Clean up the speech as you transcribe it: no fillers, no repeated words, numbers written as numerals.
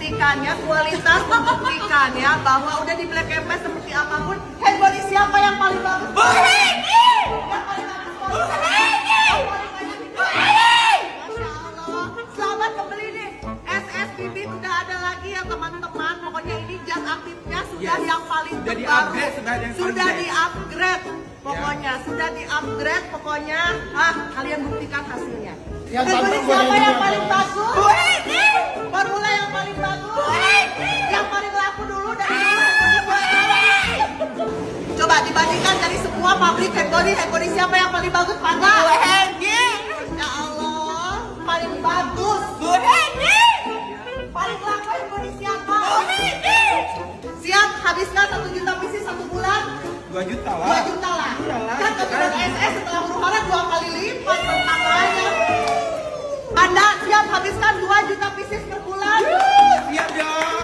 membuktikannya, kualitas membuktikannya bahwa udah di Black Campus seperti apapun, hand body siapa yang paling bagus? Bu Hedi! Yang paling bagus Bu kualitas. Hedi! Yang paling banyak Bu Hedi! Masya Allah. Selamat kembali nih. SSBB udah ada lagi ya teman-teman. Pokoknya ini jas aktifnya sudah Yes. yang paling Sudah terbaru. di-upgrade, sudah yang paling Sudah best. di-upgrade. Pokoknya sudah di-upgrade. Pokoknya, kalian buktikan hasilnya. Yang Hand body tampil Bu siapa Hedi yang ya, paling Bu. bagus? Bu Hedi! Formula yang paling bagus. Bu Hedi! Yang paling laku dulu dari handbody buat Coba dibandingkan dari semua pabrik handbody siapa yang paling bagus? Panda? Bu Hedi!